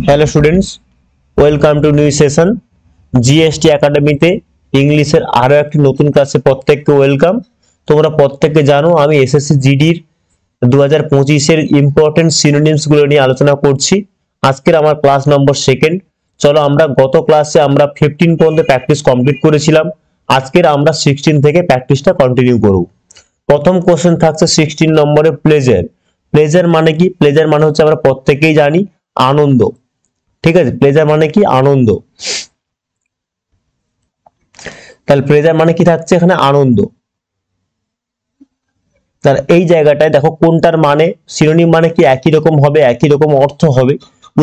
Hello students, welcome to new session GST একাডেমিতে ইংলিশের আরো একটি নতুন ক্লাসে প্রত্যেককে ওয়েলকাম। তোমরা প্রত্যেককে জানো আমি এসএসসি জিডির 2025 এর ইম্পর্টেন্ট সিনোনিমস গুলো নিয়ে আলোচনা করছি। আজকের আমার ক্লাস নম্বর সেকেন্ড। চলো আমরা গত ক্লাসে আমরা 15 পর্যন্ত প্র্যাকটিস কমপ্লিট করেছিলাম। আজকের আমরা 16 থেকে প্র্যাকটিসটা কন্টিনিউ করব। প্রথম কোশ্চেন থাকছে 16 নম্বরে প্লেজার। প্লেজার মানে কি? প্লেজার মানে হচ্ছে আমরা প্রত্যেকেই জানি আনন্দ। ঠিক আছে, প্লেজার মানে কি? আনন্দ। তাহলে প্লেজার মানে কি থাকছে এখানে? আনন্দ। তাহলে এই জায়গাটায় দেখো কোনটার মানে সিনোনিম মানে কি একই রকম হবে, একই রকম অর্থ হবে,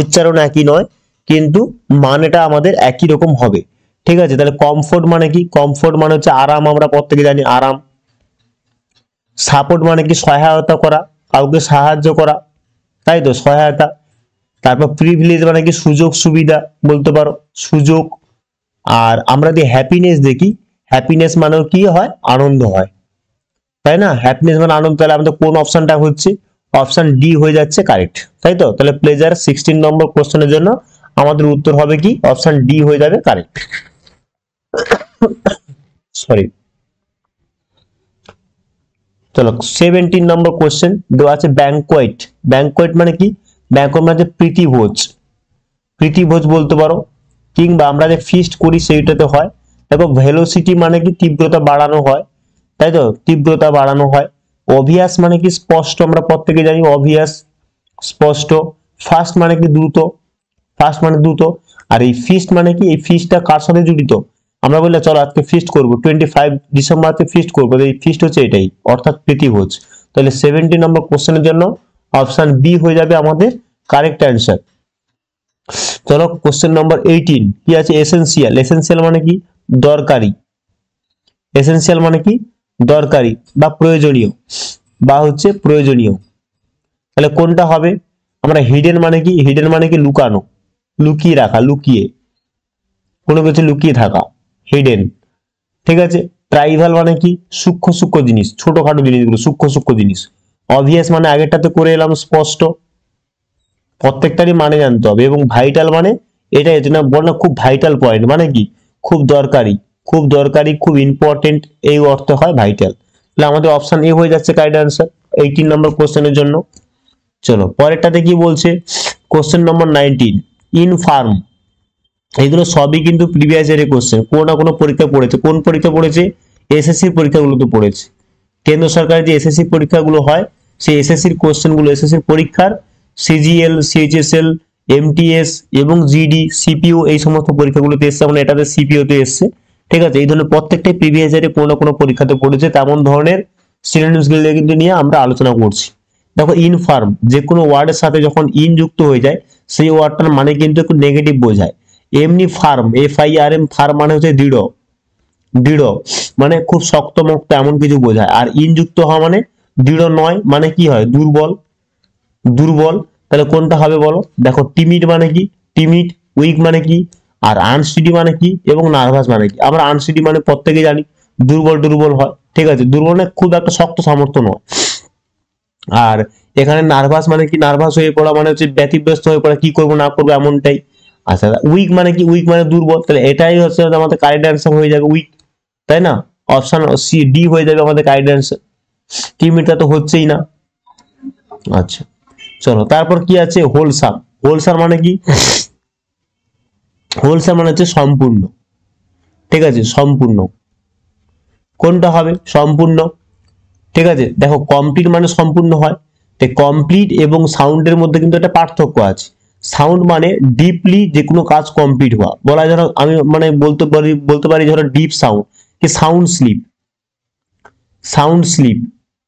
উচ্চারণ একই নয় কিন্তু মানেটা আমাদের একই রকম হবে। ঠিক আছে, তাহলে কমফোর্ট মানে কি? কমফোর্ট মানে হচ্ছে আরাম, আমরা প্রত্যেকে জানি আরাম। সাপোর্ট মানে কি? সহায়তা করা, কাউকে সাহায্য করা, তাই তো, সহায়তা। তারপর প্রিভিলেজ মানে কি? সুযোগ সুবিধা বলতে পারো, সুযোগ। আর আমরা যদি হ্যাপিনেস দেখি, হ্যাপিনেস মানেও কি হয়? আনন্দ হয়, তাই না? হ্যাপিনেস মানে আনন্দ। তাহলে আমাদের কোন অপশনটা হচ্ছে? অপশন ডি হয়ে যাচ্ছে কারেক্ট, তাই তো। তাহলে প্লেজার 16 নম্বর কোশ্চেনের জন্য আমাদের উত্তর হবে কি? অপশন ডি হয়ে যাবে কারেক্ট। সরি। চলো 17 নম্বর কোশ্চেন দেওয়া আছে ব্যাংকোয়েট। ব্যাংকোয়েট মানে কি? ব্যাংকোয়েট মানে প্রীতিভোজ, প্রীতিভোজ বলতে পারো, কিংবা আমরা যে ফিস্ট করি সেইটাতে হয়। দেখো ভেলোসিটি মানে কি? তীব্রতা বাড়ানো হয়, তাই তো, তীব্রতা বাড়ানো হয়। অবভিয়াস মানে কি? স্পষ্ট, আমরা প্রত্যেকে জানি অবভিয়াস, স্পষ্ট। ফাস্ট মানে কি? দ্রুত, ফাস্ট মানে দ্রুত। আর এই ফিস্ট মানে কি? এই ফিস্টটা কার সাথে জড়িত? আমরা বললে চলো আজকে ফিস্ট করবো, 25 ডিসেম্বরতে ফিস্ট করবো, এই ফিস্ট হচ্ছে এটাই, অর্থাৎ প্রীতিভোজ। তাহলে 70 নম্বর কোশ্চেনের জন্য অপশন বি হয়ে যাবে আমাদের কারেক্ট অ্যান্সার। চলো কোশ্চেন নম্বর 18 কি আছে? এসেনশিয়াল। এসেনশিয়াল মানে কি? দরকারি। এসেনশিয়াল মানে কি? দরকারি বা প্রয়োজনীয়, বা হচ্ছে প্রয়োজনীয়। তাহলে কোনটা হবে? আমরা হিডেন মানে কি? হিডেন মানে কি? লুকানো, লুকিয়ে রাখা, লুকিয়ে, কোনো কিছু লুকিয়ে থাকা, হিডেন। ঠিক আছে। ট্রাইভাল মানে কি? সূক্ষ্ম সূক্ষ্ম জিনিস, ছোটখাটো জিনিসগুলো, সূক্ষ্ম সূক্ষ্ম জিনিস। অবভিয়াস মানে আগেরটাতে করে এলাম স্পষ্ট, প্রত্যেকটারই মানে জানতে হবে। এবং ভাইটাল মানে এটা না বল না, খুব ভাইটাল পয়েন্ট মানে কি? খুব দরকারি, খুব দরকারি, খুব ইম্পর্টেন্ট, এই অর্থ হয় ভাইটাল। তাহলে আমাদের অপশন এ হয়ে যাচ্ছে কারেক্ট আনসার 18 নম্বর কোশ্চেনের জন্য। চলো পরেরটাতে কি বলছে? Question number 19 infirm. এইগুলো সবই কিন্তু প্রিভিয়াস ইয়ারের কোশ্চেন, কোনো না কোনো পরীক্ষা পড়েছে। কোন পরীক্ষা পড়েছে? এসএসসি পরীক্ষাগুলোতে পড়েছে। কেন্দ্র সরকারের যে এসএসসি পরীক্ষাগুলো হয় সেই এসএসসির কোশ্চেনগুলো এসএসসির পরীক্ষার সিজিএল, সিএইচএসএল, এমটিএস এবং জিডি, সিপিও, এই সমস্ত পরীক্ষাগুলোতে এসছে। মানে এটাতে সিপিও তে এসছে। ঠিক আছে, এই ধরনের প্রত্যেকটাই প্রিভিয়াস ইয়ারে কোনো না কোনো পরীক্ষাতে পড়েছে। তেমন ধরনের সিনোনিমস গুলো কিন্তু নিয়ে আমরা আলোচনা করছি। দেখো ইনফার্ম, যে কোনো ওয়ার্ডের সাথে যখন ইন যুক্ত হয়ে যায় সেই ওয়ার্ডটার মানে কিন্তু একটু নেগেটিভ বোঝায়। এমনি ফার্ম, FIRM, ফার্ম মানে হচ্ছে দৃঢ়, দৃঢ় মানে খুব শক্তমক্ত এমন কিছু বোঝায়। আর ইন যুক্ত হওয়া মানে দৃঢ় নয়, মানে কি হয়? দুর্বল, দুর্বল। তাহলে কোনটা হবে বলো? দেখো টিমিড মানে কি? টিমিড। উইক মানে কি? আর আনস্টেডি মানে কি? এবং নার্ভাস মানে কি? আমরা আনস্টেডি মানে প্রত্যেকে জানি দুর্বল, দুর্বল হয়। ঠিক আছে, দুর্বল মানে খুব একটা শক্ত সামর্থ্য নয়। আর এখানে নার্ভাস মানে কি? নার্ভাস হয়ে পড়া মানে হচ্ছে ব্যতিব্যস্ত হয়ে পড়া, কি করবো না করবো এমনটাই। আচ্ছা উইক মানে কি? উইক মানে দুর্বল। তাহলে এটাই হচ্ছে আমাদের কারেক্ট অ্যান্সার হয়ে যাবে উইক, তাই না? অপশন সি ডি হয়ে যাবে আমাদের কারেক্ট অ্যান্সার। টিমিডটা তো হচ্ছেই না। আচ্ছা চলো তারপর কি আছে? হোলসাম। হোলসাম মানে কি? হোলসাম মানে হচ্ছে সম্পূর্ণ। ঠিক আছে, সম্পূর্ণ। কোনটা হবে? সম্পূর্ণ। ঠিক আছে, দেখো কমপ্লিট মানে সম্পূর্ণ হয়। কমপ্লিট এবং সাউন্ডের মধ্যে কিন্তু একটা পার্থক্য আছে। সাউন্ড মানে ডিপলি যে কোনো কাজ কমপ্লিট হওয়া, বলা যায়। আমি মানে বলতে পারি ধরো ডিপ সাউন্ড, কি সাউন্ড স্লিপ, সাউন্ড স্লিপ।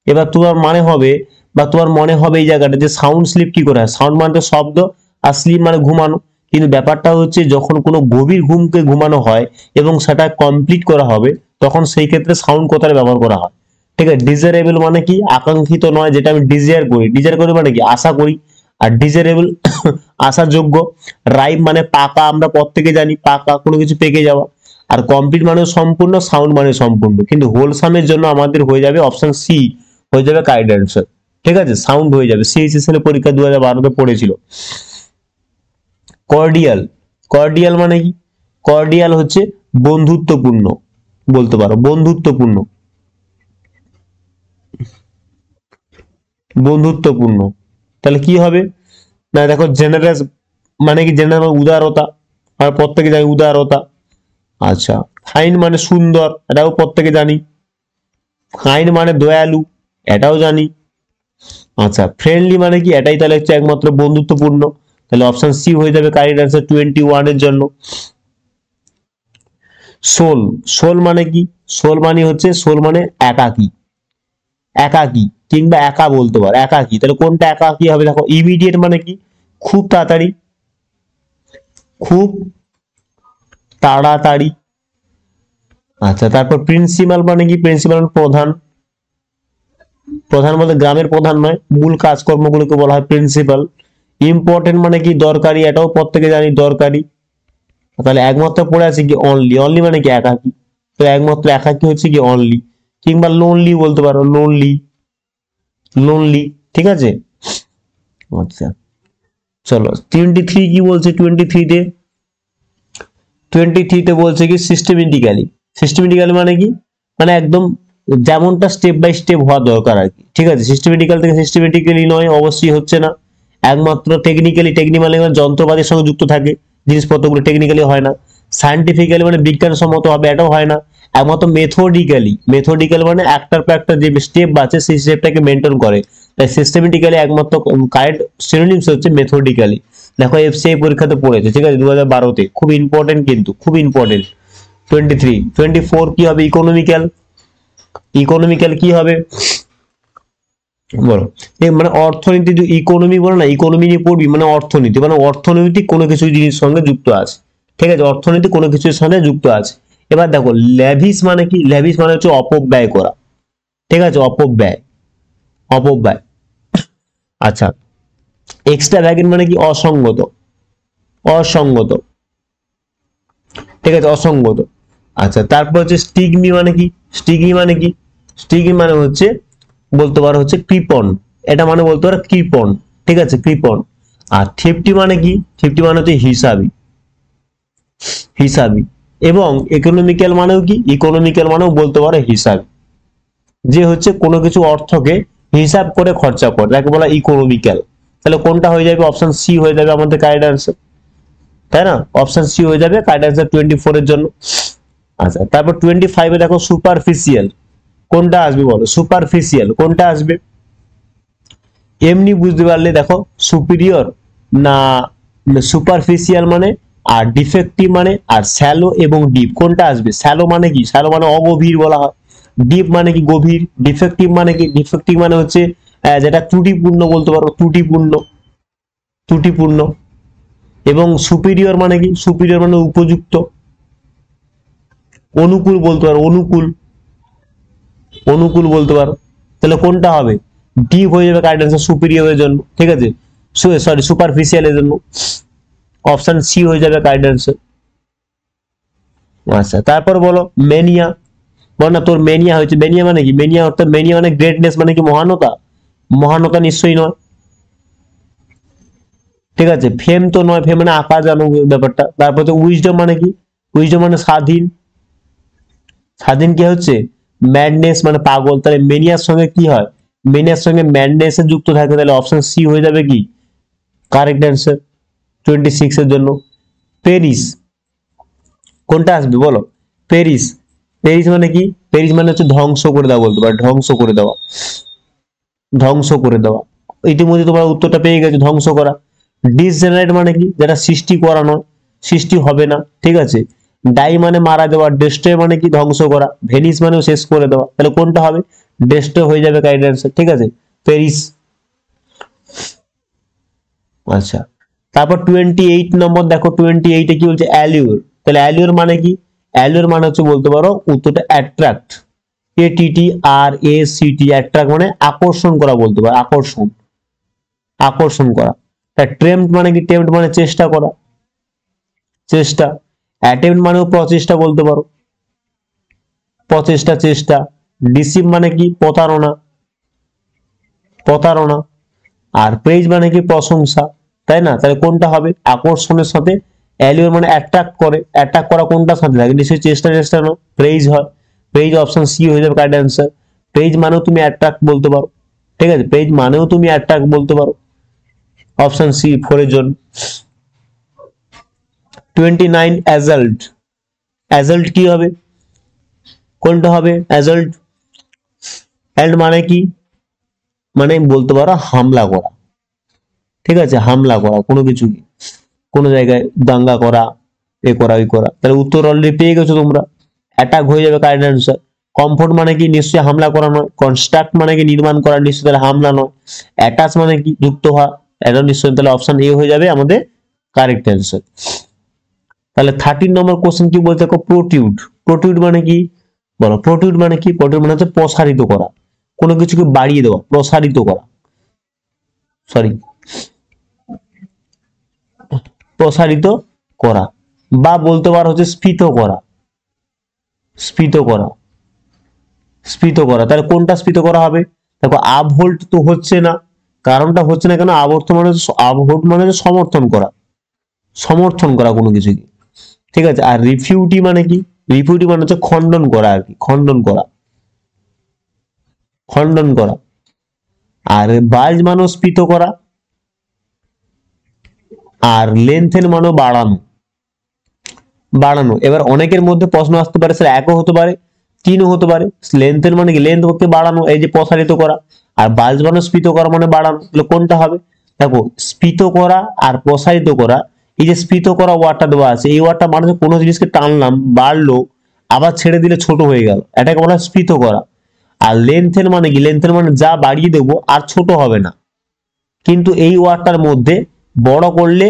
এবার তোমার মানে হবে বা তোমার মনে হবে এই জায়গাটা যে সাউন্ড স্লিপ কি করে হয়? সাউন্ড মানে তো শব্দ, আর স্লিপ মানে ঘুমানো। কিন্তু ব্যাপারটা হচ্ছে যখন কোনো গভীর ঘুমকে ঘুমানো হয় এবং সেটা কমপ্লিট করা হবে, তখন সেই ক্ষেত্রে সাউন্ড কথাটা ব্যবহার করা হয়। ঠিক আছে, ডিজারেবল মানে কি? আকাঙ্ক্ষিত নয়, যেটা আমি ডিজায়ার করি। ডিজায়ার করি মানে কি? আশা করি। আর ডিজারেবল আশার যোগ্য। রাইম মানে পাকা, আমরা প্রত্যেকে জানি পাকা, কোনো কিছু পেকে যাওয়া। আর কমপ্লিট মানে সম্পূর্ণ, সাউন্ড মানে সম্পূর্ণ। কিন্তু হোলসামের জন্য আমাদের হয়ে যাবে অপশন সি হয়ে যাবে কারেক্ট অ্যান্সার। ঠিক আছে, সাউন্ড হয়ে যাবে। সিএইচএসএল এর পরীক্ষা 2012 তে পড়েছিল। কর্ডিয়াল, কর্ডিয়াল মানে কি? কর্ডিয়াল হচ্ছে বন্ধুত্বপূর্ণ বলতে পারো, বন্ধুত্বপূর্ণ, বন্ধুত্বপূর্ণ। তাহলে কি হবে না, দেখো জেনারেস মানে কি? জেনারেল উদারতা, আর প্রত্যেকে জানি উদারতা। আচ্ছা, ফাইন মানে সুন্দর, এটাও প্রত্যেকে জানি। কাইন্ড মানে দয়ালু, এটাও জানি। আচ্ছা, ফ্রেন্ডলি মানে কি? এটাই তাহলে হচ্ছে একমাত্র বন্ধুত্বপূর্ণ। তাহলে অপশন সি হয়ে যাবে কারেক্ট অ্যান্সার 21 এর জন্য। সোল, সোল মানে কি? সোল মানে হচ্ছে, সোল মানে একাকী, একাকী কিংবা একা বলতে পারো, একাকী। তাহলে কোনটা একাকী হবে? দেখো ইমিডিয়েট মানে কি? খুব তাড়াতাড়ি, খুব তাড়াতাড়ি। আচ্ছা, তারপর প্রিন্সিপাল মানে কি? প্রিন্সিপাল প্রধান, প্রধান বলতে গ্রামের প্রধান নয়, মূল কাজকর্মগুলোকে বলা হয় প্রিন্সিপাল। ইম্পর্টেন্ট মানে কি? দরকারি, এটাও প্রত্যেকে জানি দরকারি। তাহলে একমাত্র পড়ে আছে কি? অনলি, অনলি মানে কি? একাকী। তো একমাত্র একাকী হচ্ছে কি? অনলি, কিংবা লোনলি বলতে পারো, লোনলি, লোনলি। ঠিক আছে। আচ্ছা, চলো 23 কি বলছে? 23 তে বলছে কি? সিস্টেমেটিক্যালি। সিস্টেমেটিক্যালি মানে কি? মানে একদম যেমনটা স্টেপ বাই স্টেপ হওয়া দরকার আর কি। ঠিক আছে, সিস্টেমেটিক্যাল থেকে সিস্টেমেটিক্যালি নয়, অবশ্যই হচ্ছে না। একমাত্র টেকনিক্যালি, টেকনিক্যালি মানে যন্ত্রপাতির সঙ্গে যুক্ত থাকে, জিনিসপত্রগুলো টেকনিক্যালি হয় না। সায়েন্টিফিক্যালি মানে বিজ্ঞানসম্মত হবে, এটাও হয় না। একমাত্র মেথডিক্যালি, মেথডিক্যাল মানে একটার পর একটা যে স্টেপ আছে সেই স্টেপটাকে মেনটেন করে। তাই সিস্টেমেটিক্যালি একমাত্র কারেক্ট সিনোনিমস হচ্ছে মেথডিক্যালি। দেখো এফসিআই পরীক্ষাতে পড়েছে, ঠিক আছে, 2012-তে, খুব ইম্পর্টেন্ট, কিন্তু খুব ইম্পর্টেন্ট। 24 কি হবে? ইকোনমিক্যাল। ইকোনমিক্যাল কি হবে বলো? মানে অর্থনীতি, যে ইকোনমি বলো না, ইকোনমি নিয়ে পড়বি মানে অর্থনীতি, মানে অর্থনৈতিক কোনো কিছু জিনিস সঙ্গে যুক্ত আছে। ঠিক আছে, অর্থনীতি কোনো কিছুর সঙ্গে যুক্ত আছে। এবার দেখো ল্যাভিস মানে কি? ল্যাভিস মানে হচ্ছে অপব্যয় করা। ঠিক আছে, অপব্যয়, অপব্যয়। আচ্ছা, এক্সট্রা ভ্যাগেন্ট মানে কি? অসঙ্গত, অসঙ্গত। ঠিক আছে, অসঙ্গত। আচ্ছা, তারপর হচ্ছে স্টিগমি মানে কি? স্টিগমি মানে কি? স্টিগমি মানে হচ্ছে বলতে পারো হচ্ছে কৃপণ, এটা মানে বলতে পারো কৃপণ। ঠিক আছে, কৃপণ। আর থিফটি মানে কি? থিফটি মানে হচ্ছে হিসাবি, হিসাবি। এবং ইকোনমিক্যাল মানেও কি? ইকোনমিক্যাল মানেও বলতে পারো হিসাব, যে হচ্ছে কোনো কিছু অর্থকে হিসাব করে খরচা করে, তাকে বলা ইকোনমিক্যাল। তাহলে কোনটা হয়ে যাবে? অপশন সি হয়ে যাবে আমাদের কারেক্ট অ্যান্সার, তাই না? অপশন সি হয়ে যাবে কারেক্ট অ্যান্সার 24 এর জন্য। আচ্ছা, তারপর 25-এ দেখো সুপারফিশিয়াল, কোনটা আসবে বলো? সুপারফিশিয়াল কোনটা আসবে? এমনি বুঝতে পারলে দেখো সুপিরিয়র না সুপারফিশিয়াল মানে, আর ডিফেক্টিভ মানে, আর স্যালো এবং ডিপ, কোনটা আসবে? স্যালো মানে কি? স্যালো মানে অগভীর বলা হয়। ডিপ মানে কি? গভীর। ডিফেক্টিভ মানে কি? ডিফেক্টিভ মানে হচ্ছে যেটা ত্রুটিপূর্ণ বলতে পারো, ত্রুটিপূর্ণ, ত্রুটিপূর্ণ। এবং সুপিরিয়র মানে কি? সুপিরিয়র মানে উপযুক্ত, অনুকূল বলতে পারো, অনুকূল, অনুকূল বলতে পারো। তাহলে কোনটা হবে? ডিপ হয়ে যাবে কারেক্ট অ্যান্সার সুপিরিয়রের জন্য। ঠিক আছে, সরি সুপারফিশিয়ালের জন্য অপশন সি হয়ে যাবে কারেক্ট অ্যান্সার। আচ্ছা, তারপর বলো মেনিয়া। বল না তোর মেনিয়া হয়েছে। মেনিয়া মানে কি? মেনিয়া অর্থাৎ মেনিয়া মানে গ্রেটনেস মানে কি? মহানতা। মহানতা নিশ্চয়ই নয়। ঠিক আছে, ফেম তো নয়, ফেম মানে আঁকা জানো ব্যাপারটা। তারপর তো উইজডম মানে কি? উইজডম মানে স্বাধীন। স্বাধীন কি হচ্ছে? ম্যাডনেস মানে পাগল। তাহলে মেনিয়ার সঙ্গে কি হয়? মেনিয়ার সঙ্গে ম্যাডনেস যুক্ত থাকে। তাহলে অপশন সি হয়ে যাবে কি কারেক্ট অ্যান্সার 26 এর জন্য। প্যারিস, কোনটা আসবে বলো? প্যারিস, প্যারিস মানে কি? প্যারিস মানে হচ্ছে ধ্বংস করে দেওয়া বলতে পারো, ধ্বংস করে দেওয়া, ধ্বংস করে দেওয়া। ইতিমধ্যে তোমার উত্তরটা পেয়ে গেছে, ধ্বংস করা। ডিসজেনারেট মানে কি? যেটা সৃষ্টি করা নয়, সৃষ্টি হবে না। ঠিক আছে, ডাই মানে মারা দেওয়া, ডেস্ট্রয় মানে কি? ধ্বংস করা, ভেনিস মানেও শেষ করে দেওয়া। তাহলে কোনটা হবে? ডেস্ট্রয় হয়ে যাবে কারেক্ট অ্যান্সার। ঠিক আছে, প্যারিস। আচ্ছা, তারপর 28 নম্বর দেখো, 28-এ কি বলছে? অ্যালিউর। তাহলে অ্যালিউর মানে কি? অ্যালিউর মানে হচ্ছে বলতে পারো উত্তরটা অ্যাট্রাক্ট, ATTRACT, অ্যাট্রাক্ট মানে আকর্ষণ করা বলতে পারো, আকর্ষণ, আকর্ষণ করা। তা টেম্পট মানে কি? টেম্পট মানে চেষ্টা করা, চেষ্টা। অ্যাটেম্পট মানেও প্রচেষ্টা বলতে পারো, প্রচেষ্টা, চেষ্টা। ডিসিভ মানে কি? প্রতারণা, প্রতারণা। আর প্রেজ মানে কি? প্রশংসা। তাই না? তাহলে কোনটা হবে? আকর্ষণের সাথে অ্যালিওর মানে অ্যাট্রাক্ট করে, অ্যাট্রাক্ট করা কোনটার সাথে থাকে? নিশ্চয়ই চেষ্টা চেষ্টা না, প্রেইজ হয়, প্রেইজ অপশন সি হয়ে যাবে কারেক্ট অ্যান্সার। প্রেইজ মানেও তুমি অ্যাট্রাক্ট বলতে পারো, ঠিক আছে, প্রেইজ মানেও তুমি অ্যাট্রাক্ট বলতে পারো, অপশন সি 4 এর জন্য। 29 অ্যাজাল্ট, অ্যাজাল্ট কি হবে? কোনটা হবে অ্যাজাল্ট? অ্যাল্ট মানে কি? মানে বলতে পারো হামলা করা, ঠিক আছে, হামলা করা কোনো কিছু, কোনো জায়গায় দাঙ্গা করা, এ করা ওই করা। তাহলে উত্তর অলরেডি পেয়ে গেছো তোমরা, অ্যাটাক হয়ে যাবে কারেক্ট অ্যান্সার। কমফোর্ট মানে কি? নিশ্চয়ই হামলা করা নয়। কনস্ট্রাক্ট মানে কি? নির্মাণ করা, নিশ্চয়ই তাহলে হামলা নয়। অ্যাটাচ মানে কি? যুক্ত হওয়া, এটা নিশ্চয়ই তাহলে অপশন এ হয়ে যাবে আমাদের কারেক্ট অ্যান্সার। তাহলে 13 নম্বর কোশ্চেন কি বলতে দেখো, প্রোটিউড। প্রোটিউড মানে কি বলো? প্রোটিউড মানে কি? প্রোটিউড মানে হচ্ছে প্রসারিত করা, কোনো কিছুকে বাড়িয়ে দেওয়া, প্রসারিত করা, সরি, প্রসারিত করা, বা বলতে পারো হচ্ছে স্ফীত করা, স্ফীত করা, স্ফীত করা। তাহলে কোনটা স্ফীত করা হবে? দেখো আপহোল্ড তো হচ্ছে না, কারণটা হচ্ছে না কেন? আপহোল্ড মানে, আপহোল্ড মানে সমর্থন করা, সমর্থন করা কোনো কিছুকে, ঠিক আছে। আর রিফিউটি মানে কি? রিফিউটি মানে হচ্ছে খণ্ডন করা আর কি, খণ্ডন করা, খণ্ডন করা। আর বাল্জ মানেও স্ফীত করা, আর লেন্থেন মানেও বাড়ানো, বাড়ানো। এবার অনেকের মধ্যে প্রশ্ন আসতে পারে স্যার একও হতে পারে, তিনও হতে পারে। লেন্থের মানে কি? লেন্থ হচ্ছে বাড়ানো, এই যে প্রসারিত করা। আর বাল্জ মানে স্ফীত করা মানে বাড়ানো, তাহলে কোনটা হবে? দেখো স্ফীত করা আর প্রসারিত করা, এই যে স্ফীত করা ওয়ার্ডটা দেওয়া আছে, এই ওয়ার্ডটা মানে কোনো জিনিসকে টানলাম, বাড়লো, আবার ছেড়ে দিলে ছোট হয়ে গেল, এটাকে বলা হয় স্ফীত করা। আর লেন্থের মানে কি? লেন্থের মানে যা বাড়িয়ে দেবো আর ছোট হবে না, কিন্তু এই ওয়ার্ডটার মধ্যে বড় করলে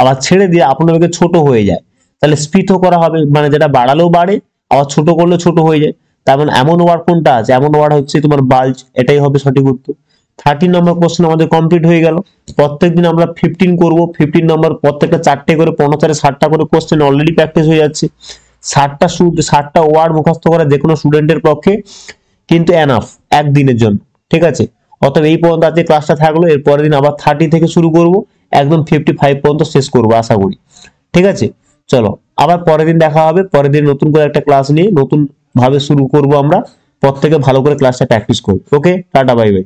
আবার ছেড়ে দিয়ে আপনাদেরকে ছোট হয়ে যায়, তাহলে স্ফীত করা হবে, মানে যেটা বাড়ালেও বাড়ে আবার ছোট করলে ছোট হয়ে যায়। তার মানে এমন ওয়ার্ড কোনটা আছে? এমন ওয়ার্ড হচ্ছে তোমার বাল্জ, এটাই হবে সঠিক উত্তর। 13 নম্বর কোশ্চেন আমাদের কমপ্লিট হয়ে গেল। প্রত্যেকদিন আমরা 15 করব, 15 নম্বর প্রত্যেকটা 4টে করে, 15 60টা করে কোশ্চেন অলরেডি প্র্যাকটিস হয়ে যাচ্ছে। 60টা ওয়ার্ড মুখস্থ করা যে কোনো স্টুডেন্টের পক্ষে কিন্তু এনাফ একদিনের জন্য, ঠিক আছে। অতএব এই পর্যন্ত আজকে ক্লাসটা থাকলো, এর পরের দিন আবার 30 থেকে শুরু করব, একদম 55 পর্যন্ত শেষ করব আশা করি, ঠিক আছে। চলো আবার পরের দিন দেখা হবে, পরের দিন নতুন করে একটা ক্লাস নিয়ে নতুন ভাবে শুরু করব আমরা। প্রত্যেকে ভালো করে ক্লাসটা প্র্যাকটিস করব। ওকে, টাটা, বাই বাই।